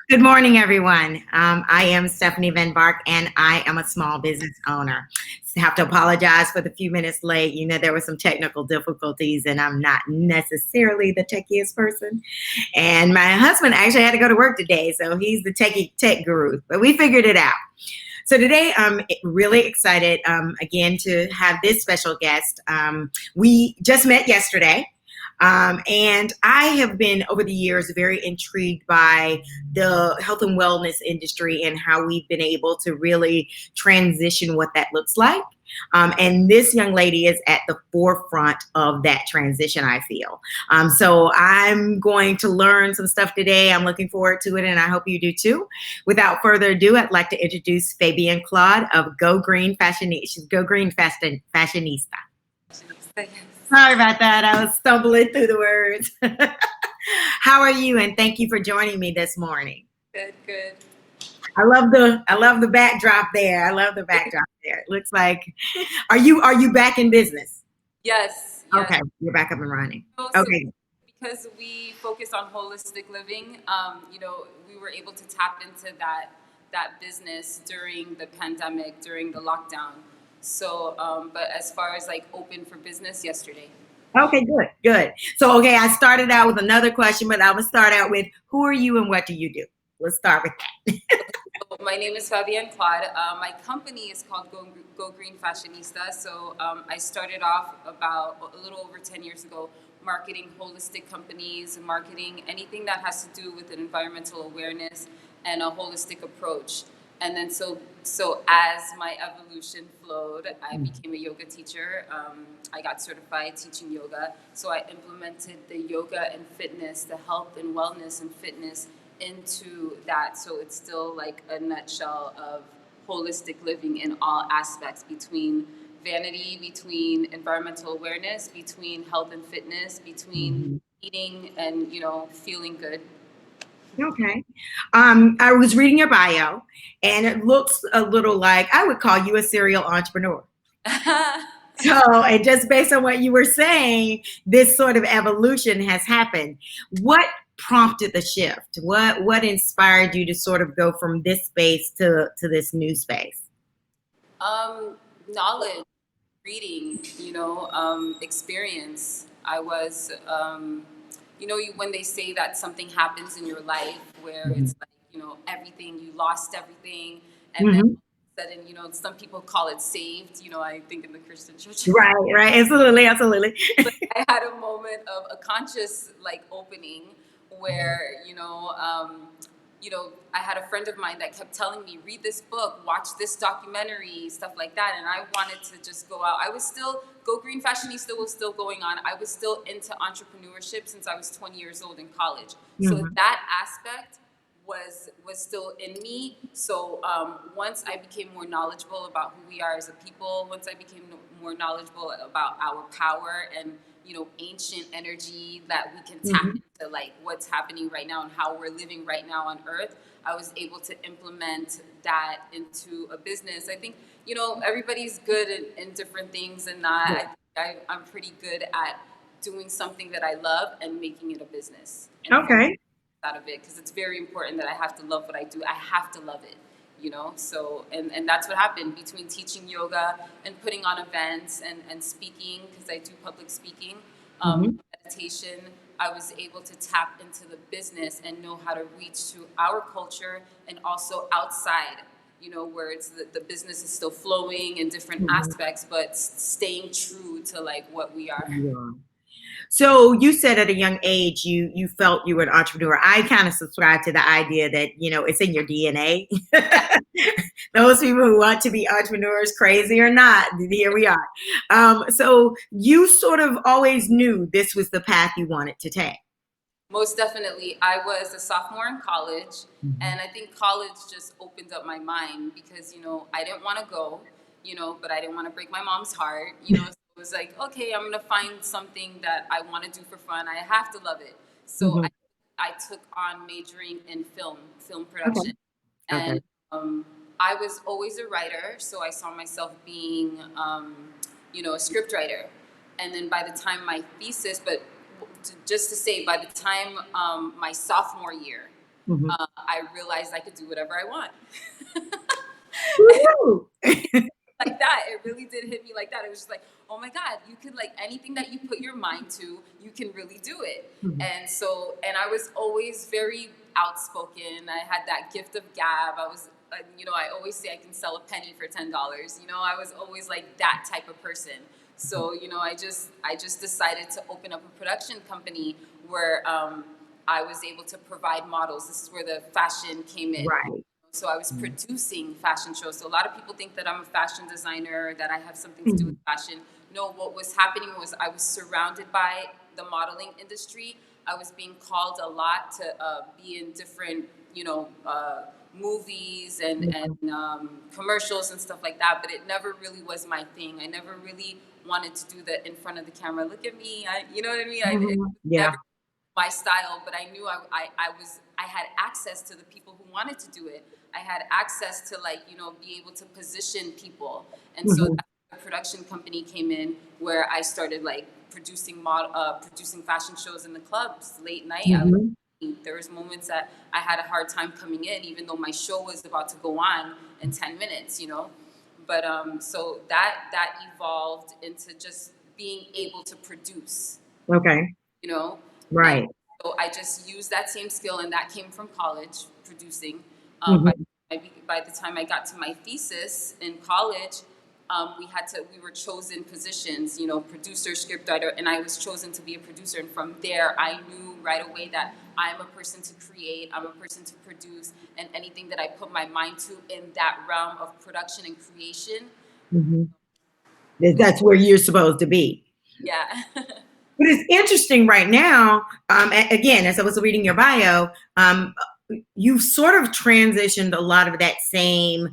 Good morning, everyone. I am Stephanie Van Bark, and I am a small business owner. Have to apologize for the few minutes late. You know, there were some technical difficulties, and I'm not necessarily the techiest person. And my husband actually had to go to work today, so he's the tech guru. But we figured it out. So today, I'm really excited again to have this special guest. We just met yesterday. And I have been over the years very intrigued by the health and wellness industry and how we've been able to really transition what that looks like. And this young lady is at the forefront of that transition, I feel. So I'm going to learn some stuff today. I'm looking forward to it, and I hope you do too. Without further ado, I'd like to introduce Fabienne Claude of Go Green Fashionista. She's Go Green Fashionista. Sorry about that. I was stumbling through the words. How are you? And thank you for joining me this morning. Good, good. I love the backdrop there. I love the backdrop there. It looks like are you back in business? Yes, yes. Okay, you're back up and running. So Okay. because we focus on holistic living, we were able to tap into that business during the pandemic, during the lockdown. So, but as far as like open for business yesterday. Okay, good, good. So okay, I started out with another question, but I will start out with who are you and what do you do? Let's start with that. So my name is Fabienne Claude. My company is called Go Green Fashionista. So I started off about a little over 10 years ago, marketing holistic companies, marketing anything that has to do with an environmental awareness and a holistic approach. And then so as my evolution flowed, I became a yoga teacher. I got certified teaching yoga. So I implemented the yoga and fitness, the health and wellness and fitness into that. So it's still like a nutshell of holistic living in all aspects, between vanity, between environmental awareness, between health and fitness, between eating and, feeling good. Okay. I was reading your bio, and it looks a little like I would call you a serial entrepreneur. So, and just based on what you were saying, this sort of evolution has happened. What prompted the shift? What inspired you to sort of go from this space to this new space? Knowledge, reading, experience. I was, when they say that something happens in your life where Mhm. it's like, everything, you lost everything, and then Mhm. all of a sudden, some people call it saved, I think in the Christian church. Right, right, absolutely, absolutely. But I had a moment of a conscious like opening where I had a friend of mine that kept telling me, read this book, watch this documentary, stuff like that, and I wanted to just go out. I was still Go Green Fashionista was still going on. I was still into entrepreneurship since I was 20 years old in college. So Mhm. that aspect was still in me. So once I became more knowledgeable about who we are as a people, once I became more knowledgeable about our power and ancient energy that we can tap Mhm. into, like what's happening right now and how we're living right now on Earth, I was able to implement that into a business. I think everybody's good in different things, and not. I'm pretty good at doing something that I love and making it a business and Okay. out of it, because it's very important that I have to love what I do. I have to love it, so and that's what happened between teaching yoga and putting on events and speaking, because I do public speaking, Mhm. meditation. I was able to tap into the business and know how to reach to our culture and also outside, where it's the business is still flowing in different Mhm. aspects, but staying true to like what we are. Yeah. So you said at a young age you felt you were an entrepreneur. I kind of subscribe to the idea that it's in your DNA. Those people who want to be entrepreneurs, crazy or not, here we are. So you sort of always knew this was the path you wanted to take. Most definitely. I was a sophomore in college, Mhm. and I think college just opened up my mind because, I didn't want to go, but I didn't want to break my mom's heart, so it was like, okay, I'm going to find something that I want to do for fun. I have to love it. So Mhm. I took on majoring in film Okay. production. Okay. And I was always a writer, so I saw myself being, a script writer. And then by the time my thesis, but just to say, by the time my sophomore year, Mhm. I realized I could do whatever I want. Woo! Like that, it really did hit me like that. It was just like, oh my God, you could, like, anything that you put your mind to, you can really do it. Mhm. And so, and I was always very outspoken. I had that gift of gab. I was, I always say I can sell a penny for $10. I was always like that type of person. So, I just decided to open up a production company where I was able to provide models. This is where the fashion came in. Right. So I was Mhm. producing fashion shows. So a lot of people think that I'm a fashion designer, that I have something to do with Mhm. fashion. No, what was happening was I was surrounded by the modeling industry. I was being called a lot to be in different, movies and commercials and stuff like that. But it never really was my thing. I never really wanted to do the in front of the camera. Look at me. You know what I mean? It Mhm. was Yeah. never my style, but I knew I had access to the people who wanted to do it. I had access to, like, be able to position people. And so Mhm. that's where the production company came in, where I started, like, producing fashion shows in the clubs late night. Mhm. There was moments that I had a hard time coming in, even though my show was about to go on in 10 minutes. But so that evolved into just being able to produce, Okay. you know. And Right. so I just used that same skill, and that came from college producing. By, Mhm. by the time I got to my thesis in college, we were chosen positions, producer, scriptwriter, and I was chosen to be a producer. And from there, I knew right away that I'm a person to create, I'm a person to produce, and anything that I put my mind to in that realm of production and creation, Mhm. was, That's where you're supposed to be. yeah. But it's interesting right now. Again, as I was reading your bio, you've sort of transitioned a lot of that same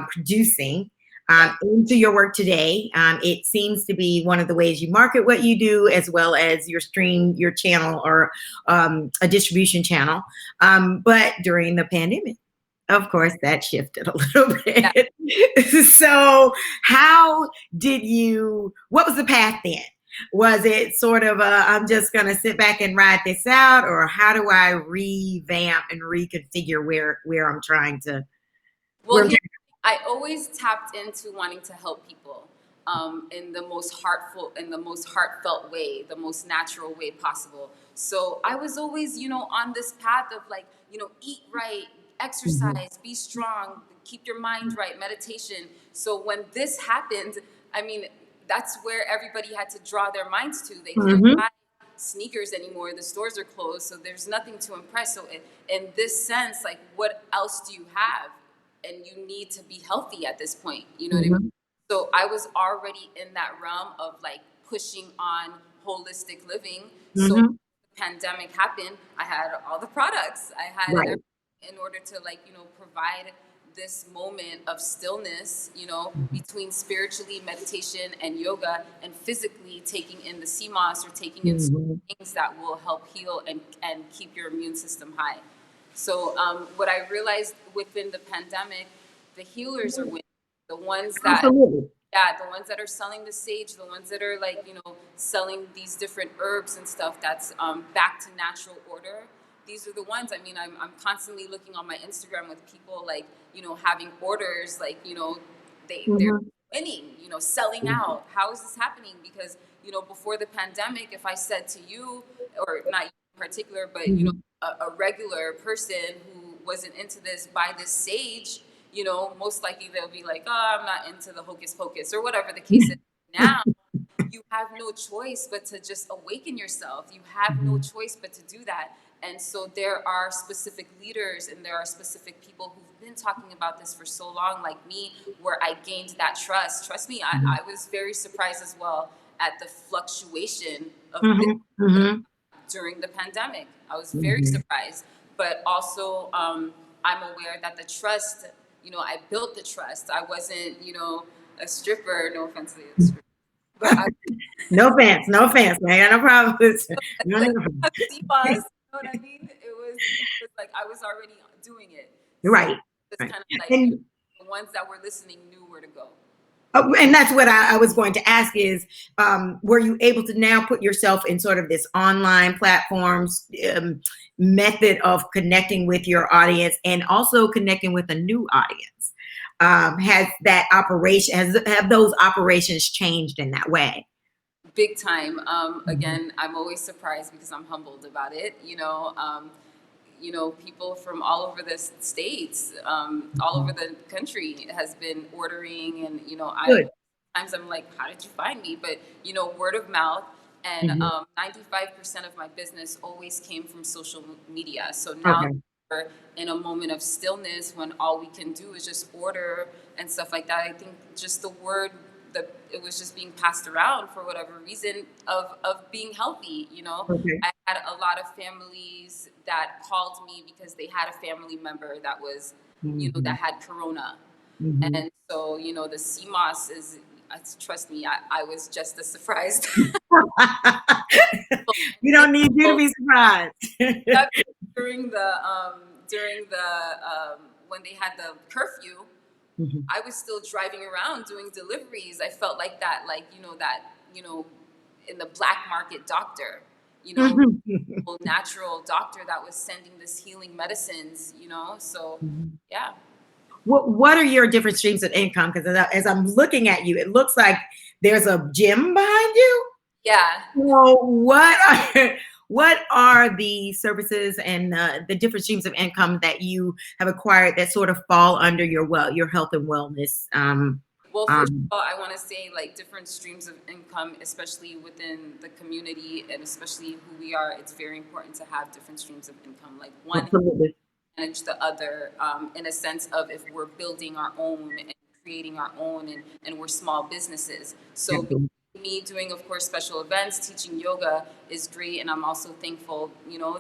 producing Yeah. into your work today. It seems to be one of the ways you market what you do, as well as your stream, your channel, or a distribution channel. But during the pandemic, of course, that shifted a little Yeah. bit. So, how what was the path then? Was it sort of I'm just going to sit back and ride this out, or how do I revamp and reconfigure where I'm trying to Well, where I'm I always tapped into wanting to help people in the most heartfelt way, the most natural way possible. So I was always, on this path of, like, eat right, Mhm. exercise, be strong, keep your mind right, meditation. So when this happened, I mean, that's where everybody had to draw their minds to. They couldn't Mhm. buy sneakers anymore. The stores are closed, so there's nothing to impress. So in this sense, like, what else do you have? And you need to be healthy at this point. You know what I mean? Mhm. So I was already in that realm of, like, pushing on holistic living. So when Mhm. the pandemic happened, I had all the products. I had Right. everything in order to, like, provide this moment of stillness, Mhm. between spiritually meditation and yoga, and physically taking in the sea moss or taking in Mhm. things that will help heal and keep your immune system high. So what I realized within the pandemic, the healers are winning. The ones that, Absolutely. yeah, the ones that are selling the sage, the ones that are, like, selling these different herbs and stuff that's back to natural order. These are the ones. I mean, I'm constantly looking on my Instagram with people, like, having orders, like, they're Mhm. winning, selling Mhm. out. How is this happening? Because, before the pandemic, if I said to you, or not you in particular, but, Mhm. a regular person who wasn't into this, buy this sage, most likely they'll be like, oh, I'm not into the hocus pocus or whatever the case is. Now you have no choice but to just awaken yourself. You have no Mhm. choice but to do that. And so there are specific leaders and there are specific people who've been talking about this for so long, like me, where I gained that trust. Trust me, Mhm. I was very surprised as well at the fluctuation of this Mhm. Mhm. during the pandemic. I was very Mhm. surprised, but also I'm aware that the trust, I built the trust. I wasn't, a stripper. No offense to the stripper, but I No offense, no offense. I got no problem with it. No, like no. CMOS. You know what I mean? It was like I was already doing it, so Right. it's Right. kind of like, And the ones that were listening knew where to go. And that's what I was going to ask is, were you able to now put yourself in sort of this online platforms method of connecting with your audience and also connecting with a new audience? Has that operation, have those operations changed in that way? Big time. Mhm. Again, I'm always surprised because I'm humbled about it. People from all over the states, all over Mhm. the country has been ordering, and I Good. sometimes I'm like, how did you find me? But word of mouth, and Mhm. 95% of my business always came from social media. So now Okay. we're in a moment of stillness when all we can do is just order and stuff like that. I think just the word that it was just being passed around for whatever reason of being healthy. Okay. I had a lot of families that called me because they had a family member that was, that Mhm. had corona. Mhm. And so, the CMOS is, trust me, I was just as surprised. You don't need you to be surprised. during the when they had the curfew, Mhm. I was still driving around doing deliveries. I felt like that, like, you know, in the black market doctor, you know, natural doctor that was sending this healing medicines. So, Mhm. yeah. What are your different streams of income? Because as I'm looking at you, it looks like there's a gym behind you. Yeah. So what are the services and the different streams of income that you have acquired that sort of fall under your health and wellness? Well, first Um, of all, I want to say like different streams of income, especially within the community and especially who we are. It's very important to have different streams of income. Like one Absolutely. manage the other, in a sense of if we're building our own and creating our own, and we're small businesses. So Absolutely. me doing, of course, special events, teaching yoga is great, and I'm also thankful,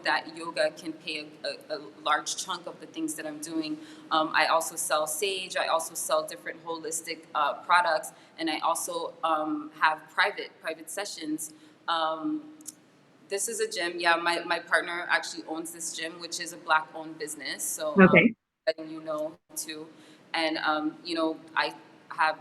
that yoga can pay a large chunk of the things that I'm doing. I also sell sage. I also sell different holistic products, and I also have private sessions. Um, this is a gym. Yeah, my partner actually owns this gym, which is a black owned business. So, Okay. letting you know too. And, I have,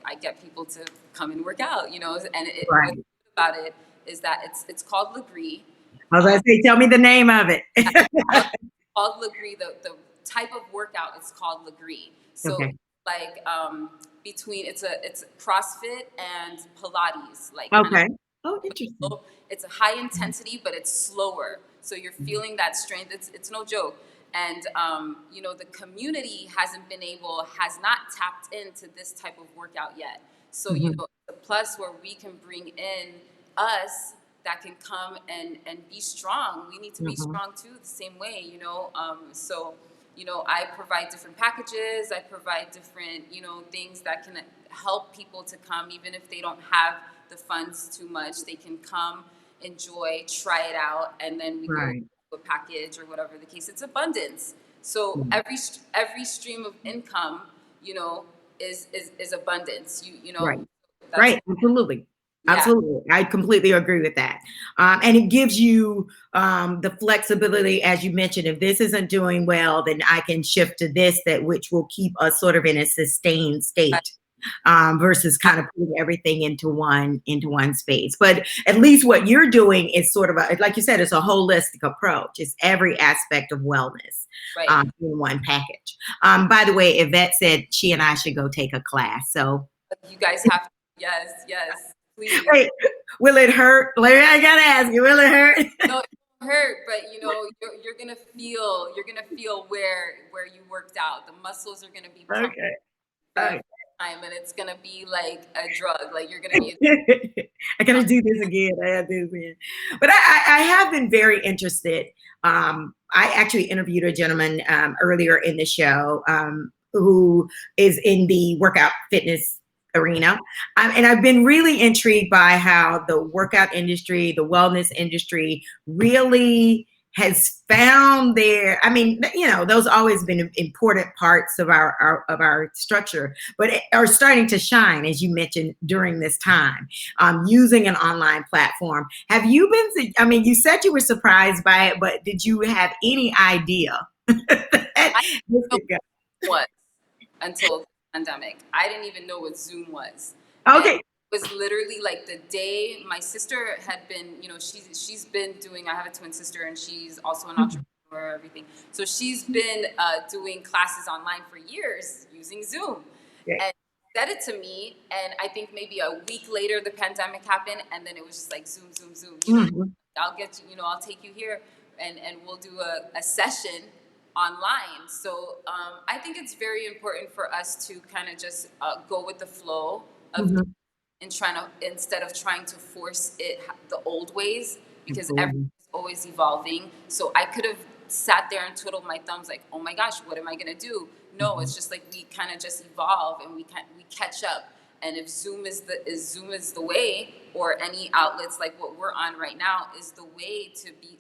I get people to come and work out, and what's Right. good about it is that it's called Legree. I was going to say, tell me the name of it. Called Legree. The type of workout is called Legree. So Okay. like between it's CrossFit and Pilates, like kind of Okay. Oh, interesting. slow. It's a high intensity, but it's slower. So you're Mhm. feeling that strength. It's no joke. And the community has not tapped into this type of workout yet. So Mhm. the plus where we can bring in us that can come and be strong. We need to be Mhm. strong too, the same way. So I provide different packages. I provide different things that can help people to come, even if they don't have the funds too much. They can come, enjoy, try it out, and then we go Right. to a package or whatever the case. It's abundance. So Mm. every stream of income, is abundance. Right. That's Right. Absolutely. yeah. Absolutely. I completely agree with that. And it gives you the flexibility, as you mentioned, if this isn't doing well, then I can shift to this, that which will keep us sort of in a sustained state. Versus kind of putting everything into one space. But at least what you're doing is sort of like you said, it's a holistic approach. It's every aspect of wellness Right. in one package. By the way, Yvette said she and I should go take a class. So, You guys have to, yes, yes, please. wait, will it hurt? Like, I gotta ask you, will it hurt? No, it won't hurt, but you're gonna feel where you worked out. The muscles are gonna be pumped Okay. for Okay. time, and it's gonna be like a drug. Like you're gonna be I gotta do this again. I gotta do this again. But I have been very interested. I actually interviewed a gentleman earlier in the show who is in the workout fitness arena. And I've been really intrigued by how the workout industry, the wellness industry really has found their, I mean, those always been important parts of our structure, but are starting to shine, as you mentioned, during this time, using an online platform. Have you been, I mean, you said you were surprised by it, but did you have any idea that I this don't could go? know what until pandemic. I didn't even know what Zoom was. And Okay. it was literally like the day my sister had been, she's been doing. I have a twin sister, and she's also an Mhm. entrepreneur, everything. So she's been doing classes online for years using Zoom, Yeah. and said it to me. And I think maybe a week later the pandemic happened, and then it was just like Zoom, Zoom, Zoom. Mhm. I'll get you. I'll take you here, and we'll do a session online. So I think it's very important for us to kind of just go with the flow of, Mhm. and trying to, instead of trying to force it the old ways, because Absolutely. everything's always evolving. So I could have sat there and twiddled my thumbs like, oh my gosh, what am I gonna do? No, Mhm. it's just like we kind of just evolve, and we catch up. And if Zoom is the way, or any outlets like what we're on right now is the way to be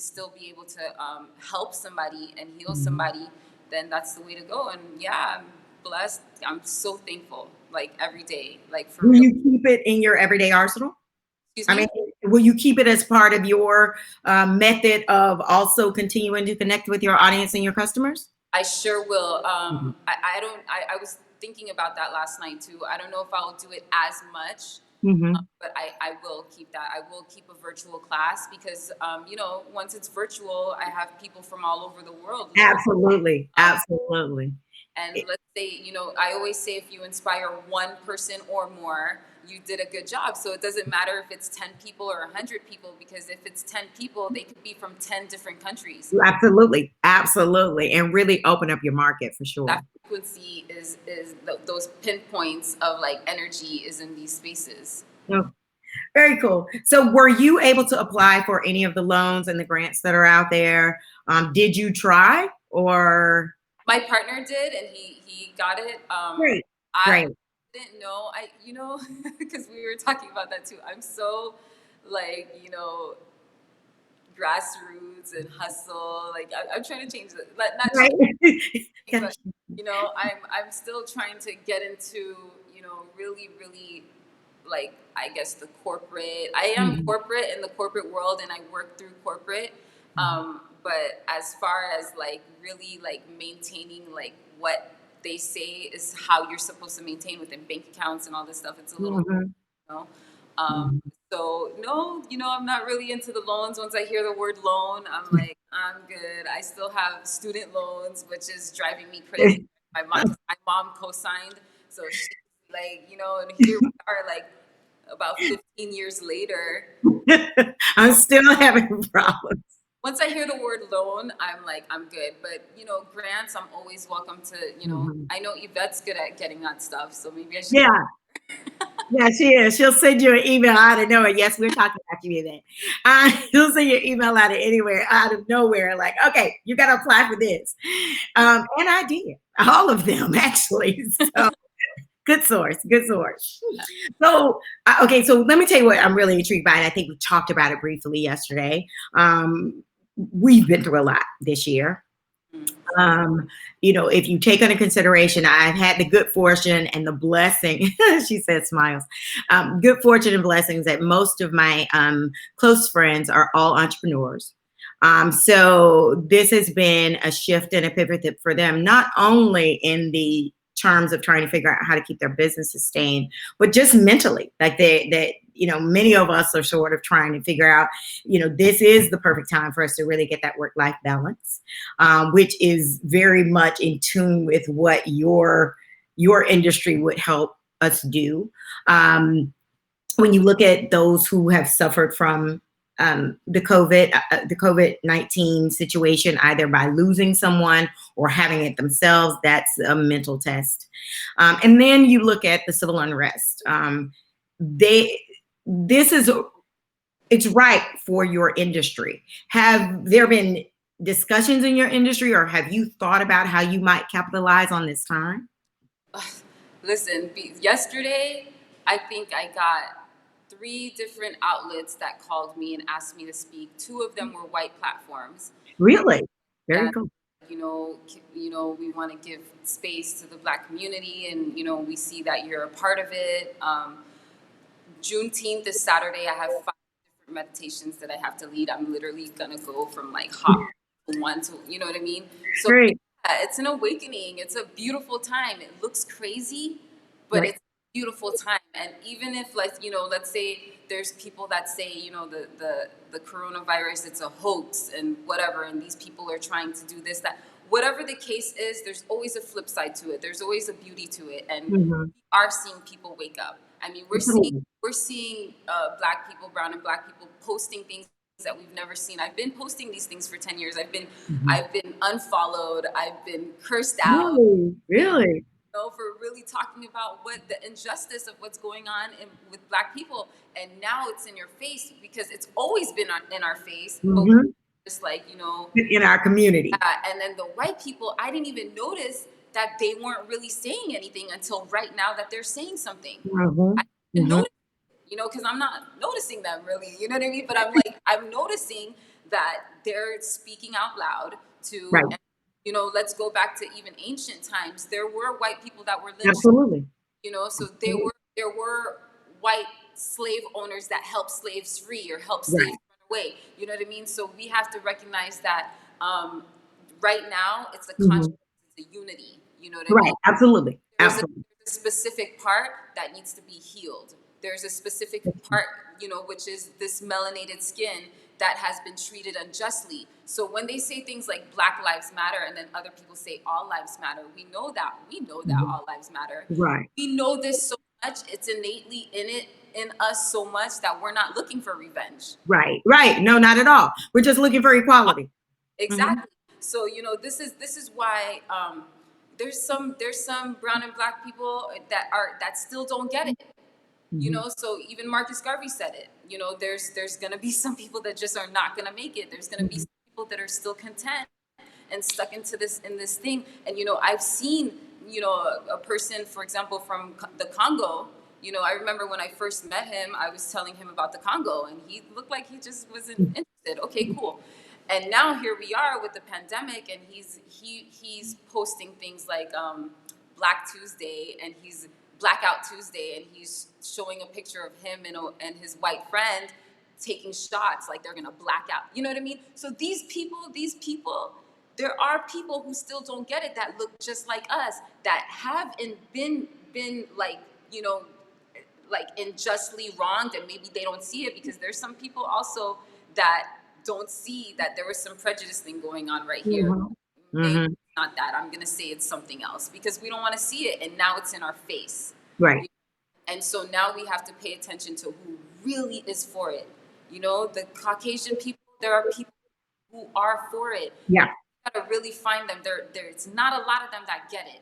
able to help somebody and heal Mhm. somebody, then that's the way to go. And yeah, I'm blessed. I'm so thankful, like every day, like for Will real. you keep it in your everyday arsenal? Excuse I mean, me. will you keep it as part of your method of also continuing to connect with your audience and your customers? I sure will. Mhm. I don't. I was thinking about that last night too. I don't know if I'll do it as much, Mhm. but I will keep that. I will keep a virtual class because, once it's virtual, I have people from all over the world, literally. Absolutely. Um, Absolutely. and It- let's say, I always say if you inspire one person or more, you did a good job. So it doesn't matter if it's 10 people or 100 people, because if it's 10 people, they could be from 10 different countries. Absolutely. Absolutely. And really open up your market for That sure. frequency those pinpoints of like energy is in these spaces. Oh, very cool. So, were you able to apply for any of the loans and the grants that are out there? Did you try or? My partner did, and he got it. Great. I Great. didn't know. Because we were talking about that too. I'm so, like, grassroots and hustle. Like, I'm trying to change it, not Right. but Gotcha. I'm still trying to get into, really, really, like, I guess the corporate. I am Mhm. corporate in the corporate world, and I work through corporate. Mhm. But as far as like really like maintaining like what they say is how you're supposed to maintain within bank accounts and all this stuff, it's a little, Mhm. you know. Um, Mhm. so no, I'm not really into the loans. Once I hear the word loan, I'm like, I'm good. I still have student loans, which is driving me crazy. My mom co-signed, so she, like, and here we are, like about 15 years later. I'm still having problems. Once I hear the word loan, I'm like, I'm good. But grants, I'm always welcome to. Mhm. I know Yvette's good at getting that stuff, so maybe I should. Yeah, yeah, she is. She'll send you an email out of nowhere. Yes, we're talking about you in that. She'll send you an email out of anywhere, out of nowhere, like, okay, you got to apply for this. And I did all of them actually. So good source, good source. So, okay, so let me tell you what I'm really intrigued by. And I think we talked about it briefly yesterday. Um, we've been through a lot this year. Um, if you take into consideration, I've had the good fortune and the blessing, she said, smiles, good fortune and blessings that most of my close friends are all entrepreneurs. So this has been a shift and a pivot for them, not only in the terms of trying to figure out how to keep their business sustained, but just mentally, like many of us are sort of trying to figure out, this is the perfect time for us to really get that work-life balance, which is very much in tune with what your industry would help us do. When you look at those who have suffered from the COVID-19 situation, either by losing someone or having it themselves, that's a mental test. And then you look at the civil unrest. They this is it's right for your industry. Have there been discussions in your industry, or have you thought about how you might capitalize on this time? Listen, yesterday, I think I got three different outlets that called me and asked me to speak. Two of them were white platforms. Really? Very That, cool. we want to give space to the Black community, and we see that you're a part of it. Juneteenth is Saturday. I have 5 different meditations that I have to lead. I'm literally gonna go from like hot to one to, you know what I mean? So Great. it's an awakening. It's a beautiful time. It looks crazy, but Right. it's a beautiful time. And even if, like, let's say there's people that say, the coronavirus, it's a hoax and whatever, and these people are trying to do this, that, whatever the case is, there's always a flip side to it. There's always a beauty to it, and Hmm. we are seeing people wake up. I mean, Absolutely. we're seeing Black people, brown and Black people, posting things that we've never seen. I've been posting these things for 10 years. Hmm. I've been unfollowed. I've been cursed out, Really, been, really. for really talking about what the injustice of what's going on with Black people. And now it's in your face because it's always been in our face, but Hmm. just like, In our community. and then the white people, I didn't even notice that they weren't really saying anything until right now that they're saying something. Hmm. I didn't Hmm. notice, because I'm not noticing them really, you know what I mean? But I'm noticing that they're speaking out loud Right. and, let's go back to even ancient times. There were white people that were lynched, Absolutely. so there were white slave owners that helped slaves free or helped slaves Right. run away. You know what I mean? So we have to recognize that right now it's a conscious, Hmm. it's a unity. You know what I Right. mean? Absolutely. There's a Absolutely. specific part that needs to be healed. There's a specific part, which is this melanated skin that has been treated unjustly. So when they say things like Black Lives Matter and then other people say all lives matter, we know that Mhm. all lives matter. Right. We know this so much, it's innately in us so much that we're not looking for revenge. Right. Right. No, not at all. We're just looking for equality. Hmm. Exactly. So this is why there's some brown and Black people that still don't get it. Hmm. So even Marcus Garvey said it. There's gonna be some people that just are not gonna make it. There's gonna be Hmm. some people that are still content and stuck in this thing. And I've seen a person, for example, from the Congo. I remember when I first met him, I was telling him about the Congo, and he looked like he just wasn't interested. Okay, cool. And now here we are with the pandemic, and he's posting things like Black Tuesday, and he's Blackout Tuesday, and he's showing a picture of him and his white friend taking shots like they're gonna black out. You know what I mean? So these people, there are people who still don't get it that look just like us, that have and been you know like unjustly wronged, and maybe they don't see it because there's some people also that don't see that there was some prejudice thing going on right here. Hmm. Maybe Hmm. it's not that. I'm gonna say it's something else because we don't want to see it, and now it's in our face. Right. And so now we have to pay attention to who really is for it. The Caucasian people, there are people who are for it. Yeah. You gotta really find them. It's not a lot of them that get it.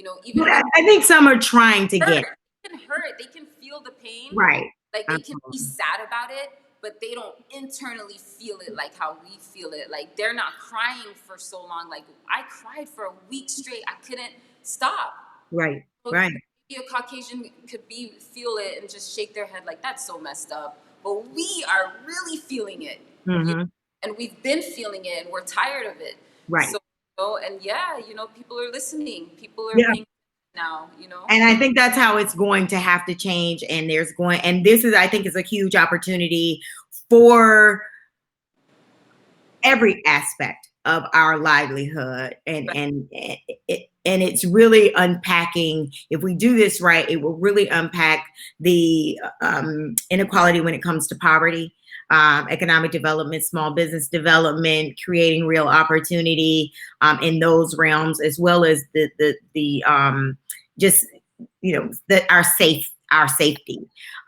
But Even when I think some are trying to get. they can hurt, they can feel the pain, Right. like they can be Absolutely. sad about it, but they don't internally feel it like how we feel it. Like they're not crying for so long. Like I cried for a week straight. I couldn't stop. Right. So Right. maybe a Caucasian could feel it and just shake their head like that's so messed up. But we are really feeling it, Hmm. and we've been feeling it, and we're tired of it. Right. So, and yeah, people are listening. People are Yeah. paying now. And I think that's how it's going to have to change. And this is, I think, is a huge opportunity for every aspect of our livelihood. And it's really unpacking. If we do this right, it will really unpack the inequality when it comes to poverty, economic development, small business development, creating real opportunity in those realms, as well as the just our safety.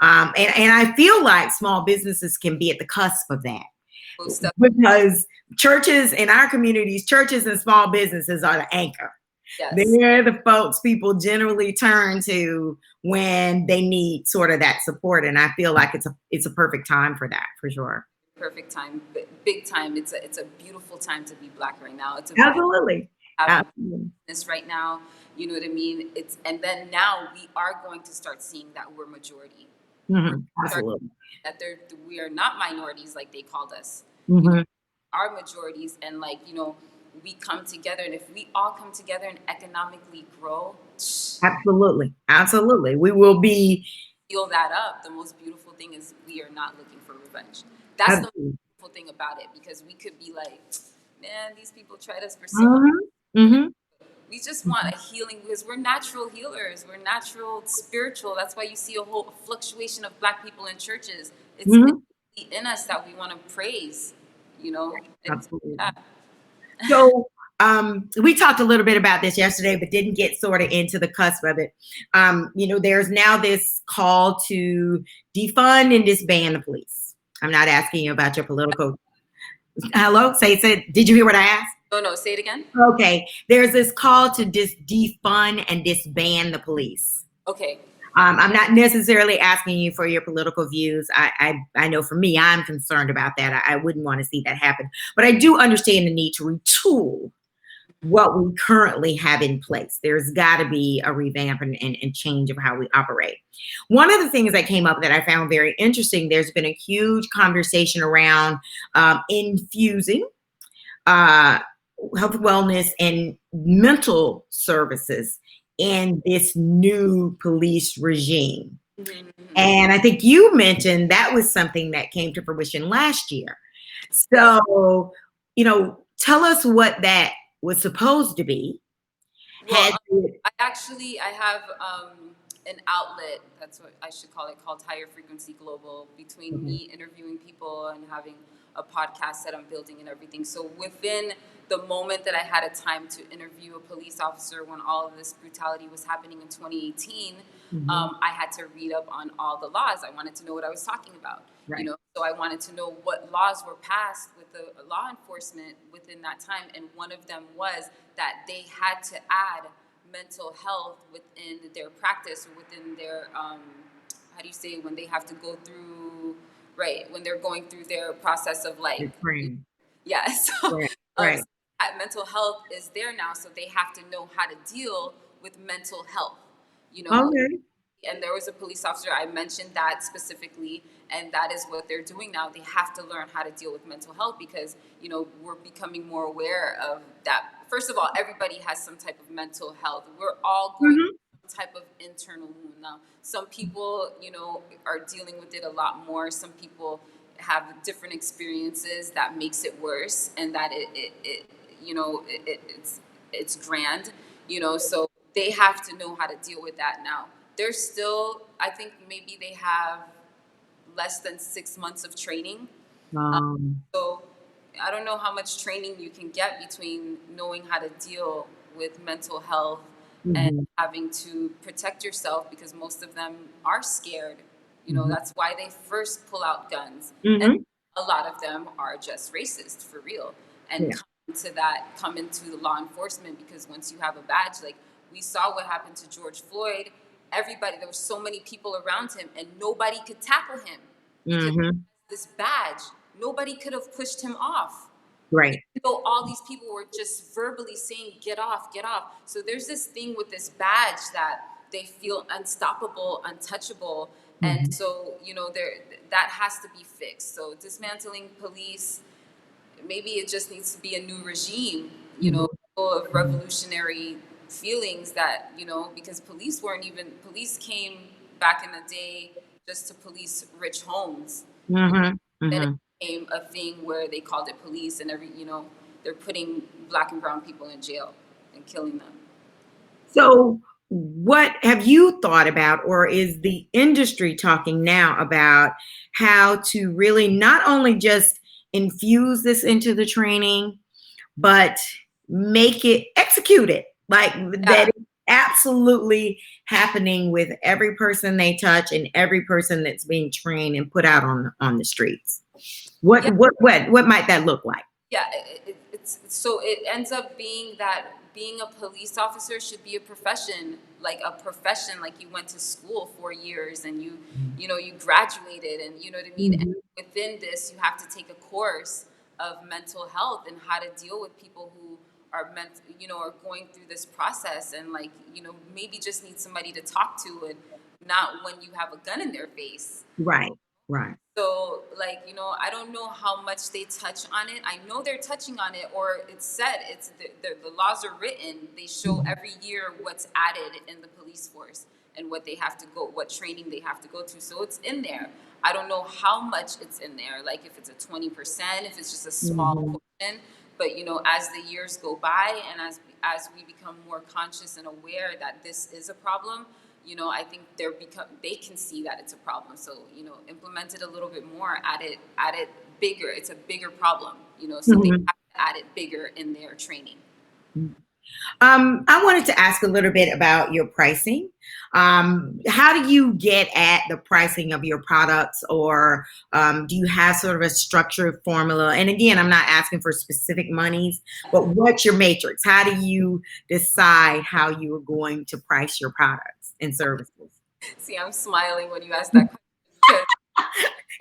And I feel like small businesses can be at the cusp of that, Most of because churches in our communities, churches and small businesses are the anchor. yes. They're the folks people generally turn to when they need sort of that support. And I feel like it's a perfect time for that, for sure. Perfect time, big time. It's a beautiful time to be Black right now. It's a beautiful Absolutely. have a Absolutely. business right now. You know what I mean? And then now we are going to start seeing that we're majority. We're Mhm. start Absolutely. that we are not minorities like they called us. You know, Hmm. our majorities, and we come together, and if we all come together and economically grow, Absolutely. Absolutely. We will be. heal that up. The most beautiful thing is we are not looking for revenge. That's the most Absolutely. beautiful thing about it, because we could be like, man, these people tried us for so long. Hmm. Mm-hmm. We just want a healing because we're natural healers. We're natural spiritual. That's why you see a whole fluctuation of Black people in churches. It's Mm-hmm. in us that we want to praise, you know? And Absolutely. yeah. So we talked a little bit about this yesterday, but didn't get sort of into the cusp of it. There's now this call to defund and disband the police. I'm not asking you about your political. Hello, say. Did you hear what I asked? Oh, no, say it again. Okay, there's this call to defund and disband the police. Okay. I'm not necessarily asking you for your political views. I know for me, I'm concerned about that. I wouldn't want to see that happen. But I do understand the need to retool what we currently have in place. There's got to be a revamp and change of how we operate. One of the things that came up that I found very interesting, there's been a huge conversation around infusing uh, health, wellness, and mental services in this new police regime. Mm-hmm. And I think you mentioned that was something that came to fruition last year. Yes. So, tell us what that was supposed to be. Well, Has it, I have an outlet, that's what I should call it, called Higher Frequency Global, between Mhm. me interviewing people and having a podcast that I'm building and everything. So within the moment that I had a time to interview a police officer when all of this brutality was happening in 2018, Mhm. I had to read up on all the laws. I wanted to know what I was talking about. Right. So I wanted to know what laws were passed with the law enforcement within that time, and one of them was that they had to add mental health within their practice or within their how do you say, when they have to go through, right, when they're going through their process of like, It's training. yeah. So Right. Right. so that mental health is there now, so they have to know how to deal with mental health, you know Okay. and there was a police officer, I mentioned that specifically, and that is what they're doing now. They have to learn how to deal with mental health because we're becoming more aware of that. First of all, everybody has some type of mental health. We're all going Mhm. through some type of internal wound now. Some people are dealing with it a lot more. Some people have different experiences that makes it worse, and that it's grand, so they have to know how to deal with that now. They're still, I think maybe they have less than 6 months of training. Um, Um, so I don't know how much training you can get between knowing how to deal with mental health and mhm. having to protect yourself, because most of them are scared. Mhm. That's why they first pull out guns. And Mhm. a lot of them are just racist for real, and Yeah. come into the law enforcement because once you have a badge, like we saw what happened to George Floyd. Everybody, there were so many people around him and nobody could tackle him because Mhm. this badge, nobody could have pushed him off. Right. So all these people were just verbally saying, get off, get off. So there's this thing with this badge that they feel unstoppable, untouchable. And Mhm. so, there, that has to be fixed. So dismantling police, maybe it just needs to be a new regime, Mhm. full of Mhm. revolutionary feelings that, because police came back in the day just to police rich homes. Mhm. Then it Mhm. became a thing where they called it police, and they're putting Black and brown people in jail and killing them. So, what have you thought about, or is the industry talking now about how to really not only just infuse this into the training, but make it execute it like that Yeah. is absolutely happening with every person they touch and every person that's being trained and put out on the streets? Yeah. What might that look like? Yeah, it's so it ends up being that being a police officer should be a profession, like you went to school 4 years and you graduated, and you know what I mean. And Mhm. within this, you have to take a course of mental health and how to deal with people who are going through this process, and maybe just need somebody to talk to, and not when you have a gun in their face. Right, right. So, I don't know how much they touch on it. I know they're touching on it, or it's said, the laws are written. They show Mhm. every year what's added in the police force and what training they have to go to. So it's in there. I don't know how much it's in there, like if it's a 20%, if it's just a small Mhm. portion. But as the years go by and as as we become more conscious and aware that this is a problem, I think they can see that it's a problem. So, implement it a little bit more, add it bigger. It's a bigger problem, so they have Mhm. to add it bigger in their training. I wanted to ask a little bit about your pricing. How do you get at the pricing of your products, or do you have sort of a structured formula? And again, I'm not asking for specific monies, but what's your matrix? How do you decide how you are going to price your products and services? See, I'm smiling when you ask that question because,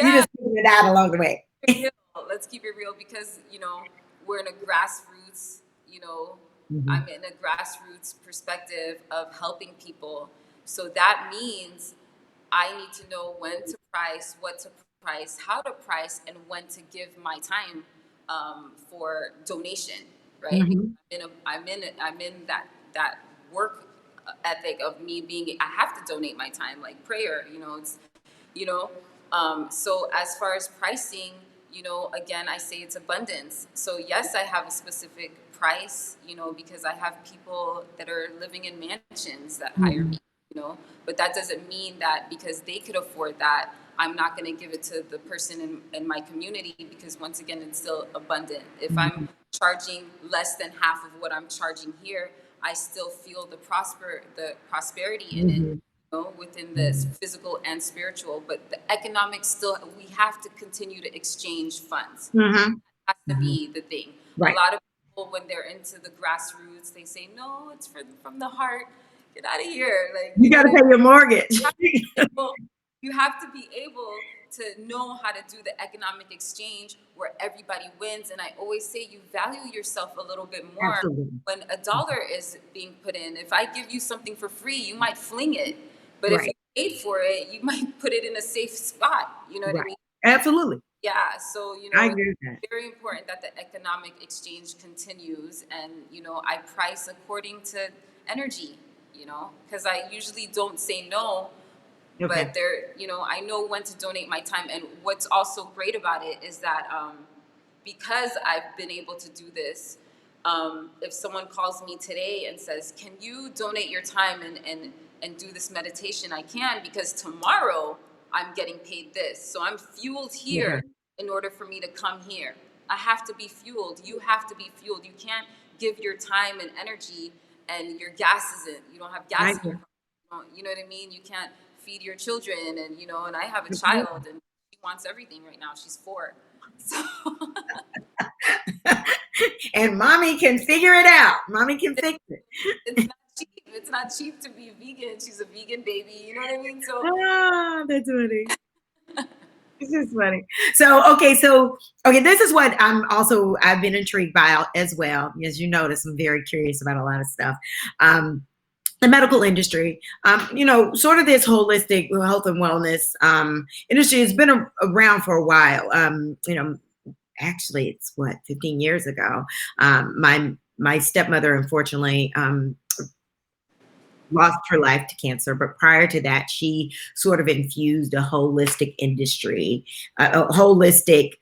You yeah, just figured it out along the way. real. Let's keep it real because, we're in a grassroots, you know, Mhm. I'm in a grassroots perspective of helping people. So that means I need to know when to price, what to price, how to price, and when to give my time for donation, right? Because Mhm. I'm in that work ethic of me being. I have to donate my time, like prayer. You know so as far as pricing, again, I say it's abundance. So yes, I have a specific price, because I have people that are living in mansions that hire Mhm. me, but that doesn't mean that because they could afford that, I'm not going to give it to the person in my community, because once again, it's still abundant. If I'm Mhm. charging less than half of what I'm charging here, I still feel the prosperity in it, Mhm. within this Mhm. physical and spiritual. But the economics still, we have to continue to exchange funds. Mhm. Has to Mhm. be the thing. A Right. lot of people, when they're into the grassroots, they say, no, it's from the heart. Get out of here. Like, You got to pay your mortgage. able, you have to be able to know how to do the economic exchange where everybody wins. And I always say, you value yourself a little bit more Absolutely. when a dollar is being put in. If I give you something for free, you might fling it. But if you Right. paid for it, you might put it in a safe spot. You know what I Right. mean? Absolutely. Yeah. So, I it's agree with that. very important that the economic exchange continues. And, I price according to energy, because I usually don't say no, Okay. but I know when to donate my time. And what's also great about it is that because I've been able to do this, if someone calls me today and says, can you donate your time and do this meditation, I can, because tomorrow I'm getting paid this, so I'm fueled Yeah. here in order for me to come here. I have to be fueled. You have to be fueled. You can't give your time and energy and your gas isn't, you don't have I gas in your agree. car. You know what I mean? You can't feed your children, and I have a Absolutely. child, and she wants everything right now. She's 4. So And mommy can figure it out. Mommy can fix it. it's not cheap. It's not cheap to be vegan. She's a vegan baby. You know what I mean? So Ah, that's funny. It's just funny. So, this is what I've been intrigued by as well. As you notice, I'm very curious about a lot of stuff. Um, the medical industry, sort of this holistic health and wellness industry has been around for a while. Actually, it's what, 15 years ago. My stepmother, unfortunately, lost her life to cancer, but prior to that, she sort of infused a holistic industry, a holistic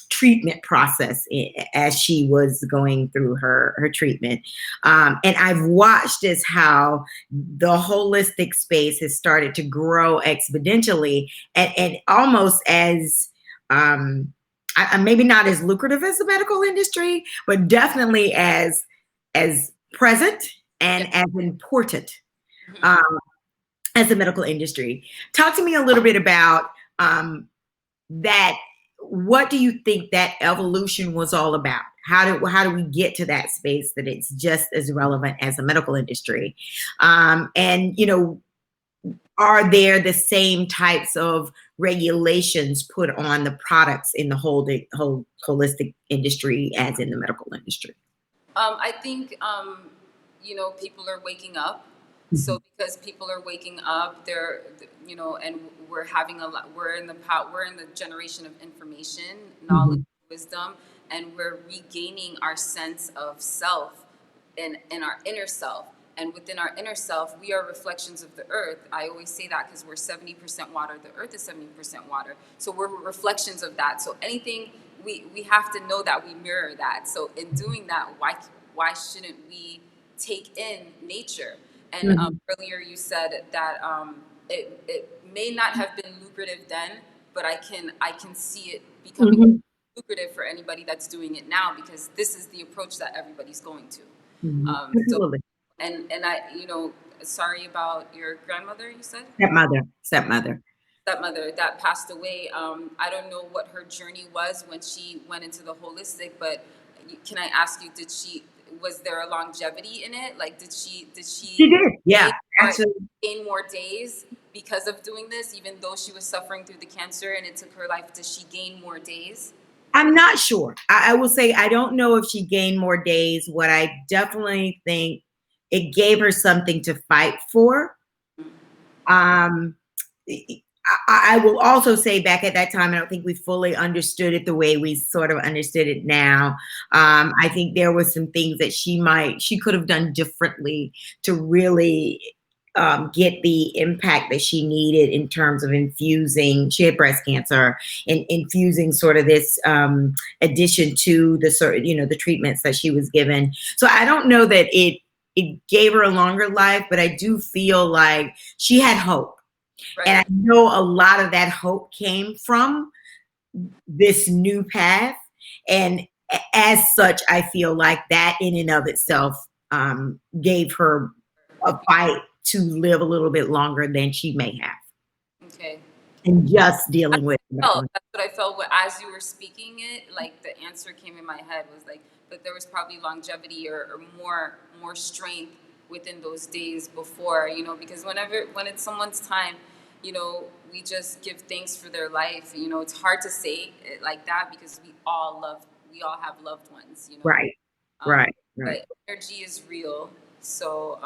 treatment process as she was going through her treatment. And I've watched as how the holistic space has started to grow exponentially, and almost as maybe not as lucrative as the medical industry, but definitely as present yeah. and as important Mhm. um, as the medical industry. Talk to me a little bit about that. What do you think that evolution was all about? How do we get to that space that it's just as relevant as the medical industry? And are there the same types of regulations put on the products in the whole holistic industry as in the medical industry? I think people are waking up. So Mhm. because people are waking up, and we're having a lot. We're in the generation of information, knowledge, Mhm. wisdom, and we're regaining our sense of self in our inner self. And within our inner self, we are reflections of the earth. I always say that because we're 70% water. The earth is 70% water. So we're reflections of that. So anything we have to know that we mirror that. So in doing that, why why shouldn't we take in nature? And Mhm. earlier you said that it may not have been lucrative then, but I can see it becoming Mhm. lucrative for anybody that's doing it now, because this is the approach that everybody's going to. Mhm. So Absolutely. and I, sorry about your grandmother, you said? Stepmother, stepmother. Stepmother that passed away. I don't know what her journey was when she went into the holistic, but can I ask you, was there a longevity in it? Like, did She she did. Yeah, gain more, actually, gain more days because of doing this, even though she was suffering through the cancer and it took her life? Does she gain more days? I'm not sure. I will say I don't know if she gained more days. What I definitely think it gave her something to fight for. Um, I will also say back at that time, I don't think we fully understood it the way we sort of understood it now. I think there was some things that she could have done differently to really get the impact that she needed in terms of infusing. She had breast cancer, and infusing sort of this addition to the sort of, the treatments that she was given. So I don't know that it gave her a longer life, but I do feel like she had hope. And I Right. know a lot of that hope came from this new path. And as such, I feel like that in and of itself gave her a fight to live a little bit longer than she may have. Okay. And just dealing with medical. That's what I felt as you were speaking it. Like, the answer came in my head was like, but there was probably longevity, or more strength within those days before, because when it's someone's time, we just give thanks for their life. It's hard to say it like that because we all have loved ones. Right, Um, right, right. but energy is real. So,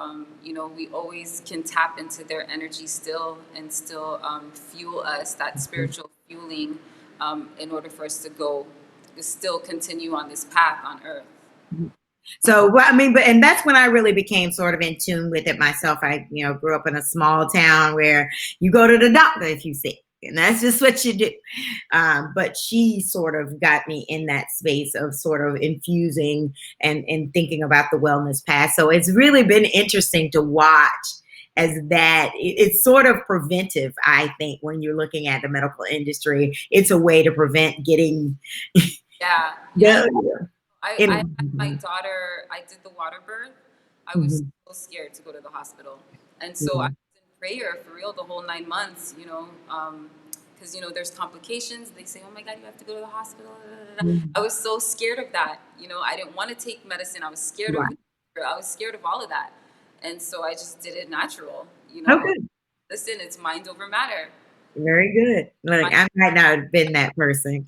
we always can tap into their energy still, and still fuel us, that spiritual fueling, in order for us to still continue on this path on earth. Mhm. So, well, I mean, and that's when I really became sort of in tune with it myself. I, grew up in a small town where you go to the doctor if you sick, and that's just what you do. But she sort of got me in that space of sort of infusing and thinking about the wellness path. So it's really been interesting to watch as that it's sort of preventive. I think when you're looking at the medical industry, it's a way to prevent getting Yeah, yeah. the. I had my daughter. I did the water birth. I was Mhm. so scared to go to the hospital, and so I Yeah. was in prayer for real the whole 9 months. Because there's complications. They say, "Oh my God, you have to go to the hospital." Da, da, da, da. Mhm. I was so scared of that. I didn't want to take medicine. I was scared of. Right. I was scared of all of that, and so I just did it natural. Okay. Listen, it's mind over matter. Very good. Like, Mind, I might not have been that person.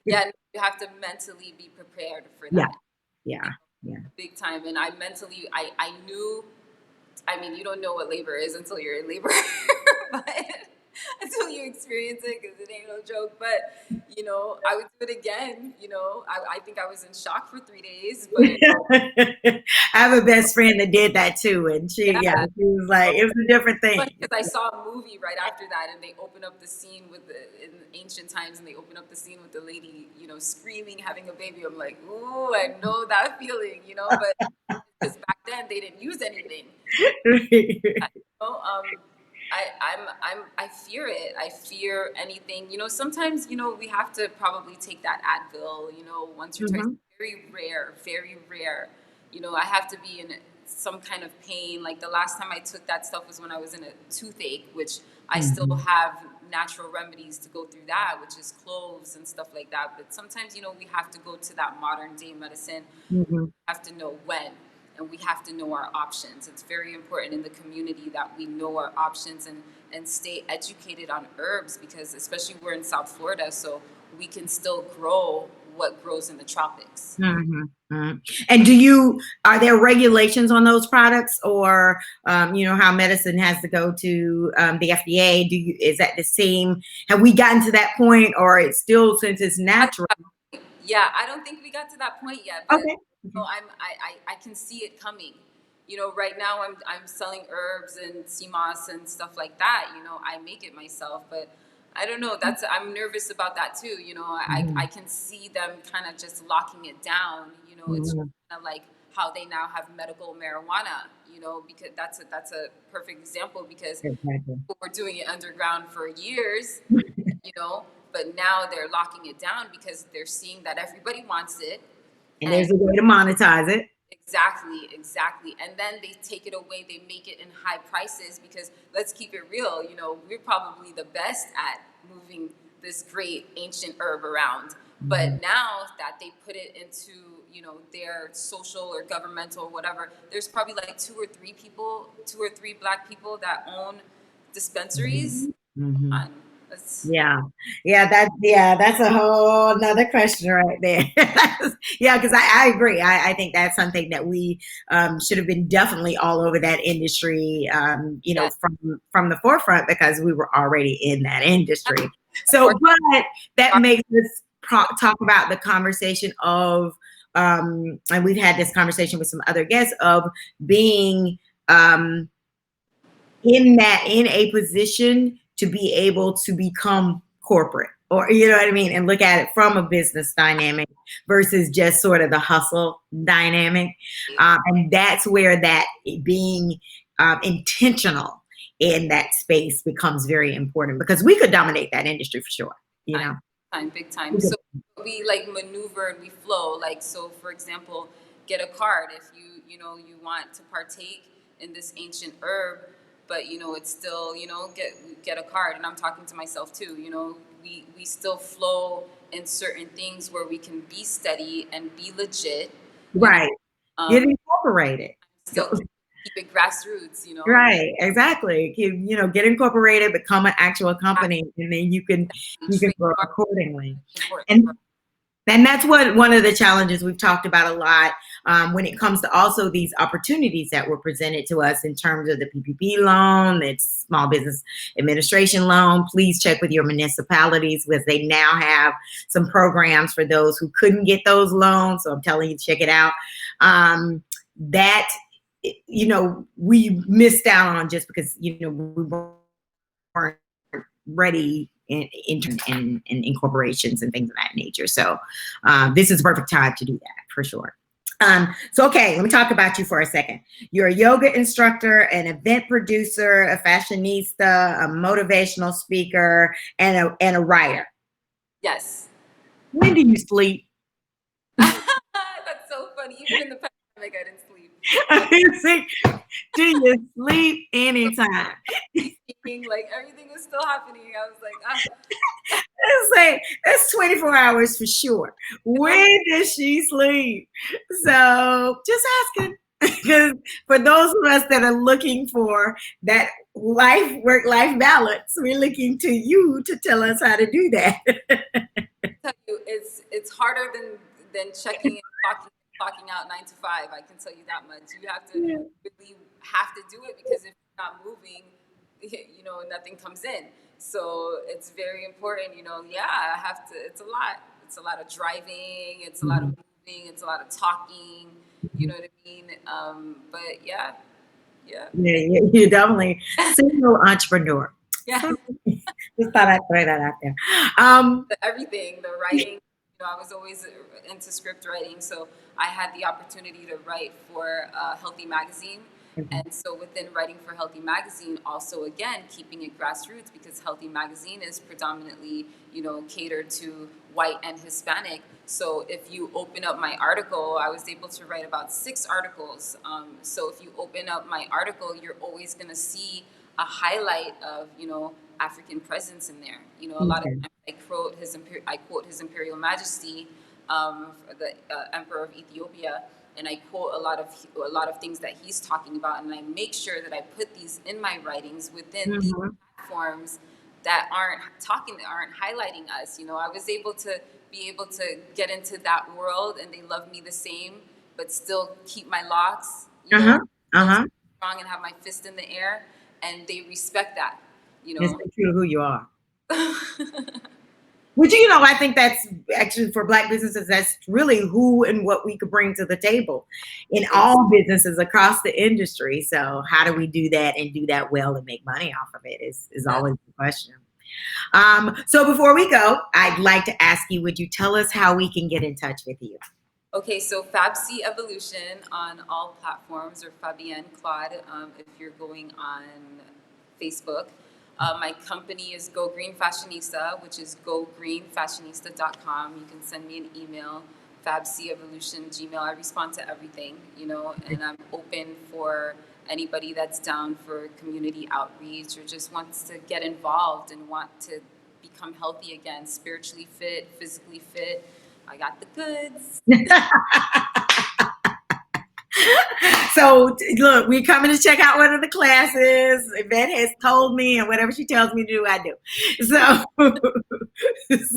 yeah, you have to mentally be prepared for Yeah. that. Yeah. Yeah. Big time. And I mentally, I knew. I mean, you don't know what labor is until you're in labor, but until you experience it, because it ain't no joke. But I would do it again. I think I was in shock for 3 days, but I have a best friend that did that too. And yeah. she was like, it was a different thing. Because I saw a movie right after that, and they open up the scene in ancient times, and they open up the scene with the lady, screaming, having a baby. I'm like, ooh, I know that feeling. But because back then they didn't use anything. know, I fear it. I fear anything. Sometimes, we have to probably take that Advil, once or twice. Mhm. Very rare, very rare. I have to be in some kind of pain. Like, the last time I took that stuff was when I was in a toothache, which I still Mhm. have natural remedies to go through that, which is cloves and stuff like that. But sometimes, we have to go to that modern day medicine. Mhm. Have to know when, and we have to know our options. It's very important in the community that we know our options, and stay educated on herbs, because especially we're in South Florida, so we can still grow what grows in the tropics. Mhm. Mhm. And are there regulations on those products, or, how medicine has to go to the FDA? Is that the same? Have we gotten to that point, or it's still, since it's natural? Yeah, I don't think we got to that point yet, but Okay. Okay. I can see it coming. Right now I'm selling herbs and sea moss and stuff like that. I make it myself, but I don't know. I'm nervous about that too. I Mhm. can see them kind of just locking it down. It's Mhm. kind of like how they now have medical marijuana, because that's a perfect example, because Exactly. people were doing it underground for years, you know, but now they're locking it down because they're seeing that everybody wants it. And And there's a way to monetize it. exactly. And then they take it away, they make it in high prices, because let's keep it real, we're probably the best at moving this great ancient herb around. But now that they put it into, their social or governmental or whatever, there's probably like two or three Black people that own dispensaries. Mm-hmm. Come on, let's, That's a whole another question right there. Yeah, because I agree. I think that's something that we should have been definitely all over that industry, yes, from the forefront, because we were already in that industry. of So, course, but that makes us talk about the conversation of, and we've had this conversation with some other guests, of being um, in a position to be able to become corporate, or you know what I mean, and look at it from a business dynamic versus just sort of the hustle dynamic. And that's where that being intentional in that space becomes very important, because we could dominate that industry for sure, big time. So we like maneuver and we flow. Like, so for example, get a card if you want to partake in this ancient herb, but it's still, get a card. And I'm talking to myself too. We still flow in certain things where we can be steady and be legit. Right. Get incorporated. Still keep it grassroots. Right, exactly. Get incorporated, become an actual company, and then you can grow accordingly. And that's what one of the challenges we've talked about a lot, when it comes to also these opportunities that were presented to us in terms of the PPP loan, it's Small Business Administration loan. Please check with your municipalities, because they now have some programs for those who couldn't get those loans. So I'm telling you, check it out. That we missed out on just because we weren't ready in incorporations and things of that nature. So this is the perfect time to do that for sure. So okay, let me talk about you for a second. You're a yoga instructor, an event producer, a fashionista, a motivational speaker, and a writer. Yes. When do you sleep? That's so funny. Even in the pandemic, I didn't sleep. Do you sleep anytime? Like everything was still happening. I was like, Let's say that's 24 hours for sure. When does she sleep? So just asking. Because for those of us that are looking for that work-life balance, we're looking to you to tell us how to do that. tell you, it's harder than checking and clocking out 9 to 5. I can tell you that much. You have to really have to do it, because if you're not moving, nothing comes in. So it's very important. Yeah, I have to. It's a lot. It's a lot of driving. It's a lot of moving. It's a lot of talking. You know what I mean? But yeah. You're definitely single entrepreneur. Yeah. Just thought I'd throw that out there. Everything, the writing, I was always into script writing, so I had the opportunity to write for Healthy Magazine. And so within writing for Healthy Magazine, also again keeping it grassroots, because Healthy Magazine is predominantly catered to white and Hispanic. So if you open up my article, I was able to write about 6 articles. So if you open up my article, you're always going to see a highlight of African presence in there. A lot of times I quote His Imperial Majesty, the Emperor of Ethiopia. And I quote a lot of things that he's talking about, and I make sure that I put these in my writings within these platforms that aren't highlighting us. I was able to get into that world, and they love me the same, but still keep my locks, strong, and have my fist in the air, and they respect that. It's true who you are. Which, I think that's actually, for Black businesses, that's really who and what we could bring to the table in all businesses across the industry. So how do we do that and do that well and make money off of it is always the question. So before we go, I'd like to ask you, would you tell us how we can get in touch with you? Okay, so Fabc Evolution on all platforms, or Fabienne Claude if you're going on Facebook. My company is Go Green Fashionista, which is gogreenfashionista.com. You can send me an email, Fabc Evolution, Gmail. I respond to everything, and I'm open for anybody that's down for community outreach or just wants to get involved and want to become healthy again, spiritually fit, physically fit. I got the goods. So look, we're coming to check out one of the classes. Yvette has told me, and whatever she tells me to do, I do.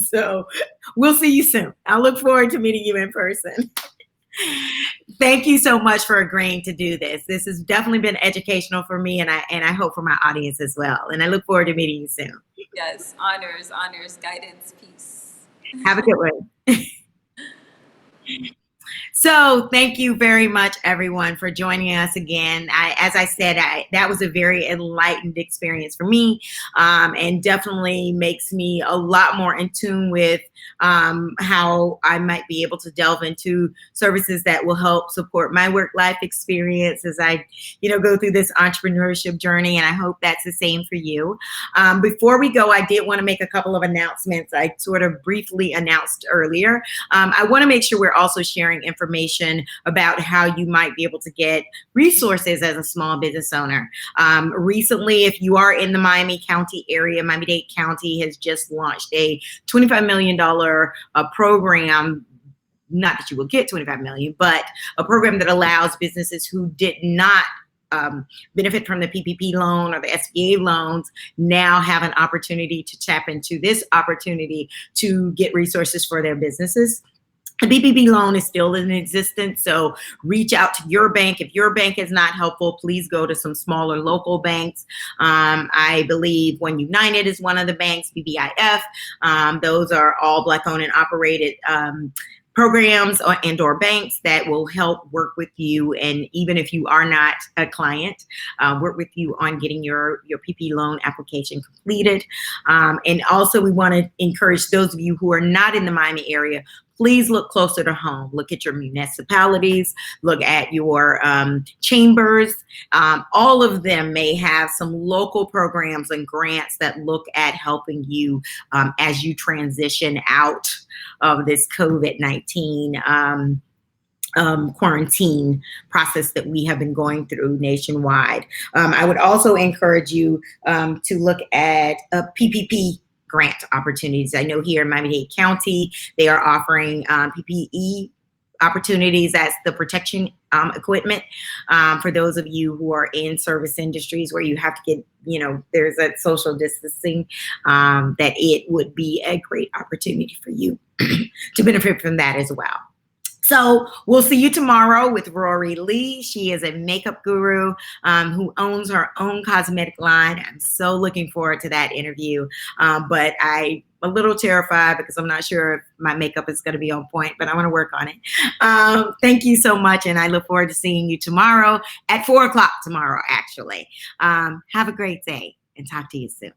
So we'll see you soon. I look forward to meeting you in person. Thank you so much for agreeing to do this. This has definitely been educational for me, and I hope for my audience as well. And I look forward to meeting you soon. Yes, honors, guidance, peace. Have a good one. So thank you very much, everyone, for joining us again. As I said, that was a very enlightened experience for me, and definitely makes me a lot more in tune with how I might be able to delve into services that will help support my work-life experience as I, go through this entrepreneurship journey. And I hope that's the same for you. Before we go, I did want to make a couple of announcements. I sort of briefly announced earlier. I want to make sure we're also sharing information about how you might be able to get resources as a small business owner. Recently, if you are in the Miami County area, Miami-Dade County has just launched a $25 million program. Not that you will get 25 million, but a program that allows businesses who did not benefit from the PPP loan or the SBA loans now have an opportunity to tap into this opportunity to get resources for their businesses. The PPP loan is still in existence, so reach out to your bank. If your bank is not helpful, please go to some smaller local banks. I believe One United is one of the banks, BBIF. Those are all Black-owned and operated programs and/or banks that will help work with you. And even if you are not a client, work with you on getting your PP loan application completed. And also, we want to encourage those of you who are not in the Miami area, please look closer to home. Look at your municipalities, look at your chambers. All of them may have some local programs and grants that look at helping you as you transition out of this COVID-19 quarantine process that we have been going through nationwide. I would also encourage you to look at PPP grant opportunities. I know here in Miami-Dade County, they are offering PPE opportunities. That's the protection equipment for those of you who are in service industries where you have to get, there's a social distancing, that it would be a great opportunity for you to benefit from that as well. So we'll see you tomorrow with Rory Lee. She is a makeup guru who owns her own cosmetic line. I'm so looking forward to that interview. But I'm a little terrified because I'm not sure if my makeup is going to be on point, but I want to work on it. Thank you so much. And I look forward to seeing you tomorrow at 4 o'clock tomorrow, actually. Have a great day and talk to you soon.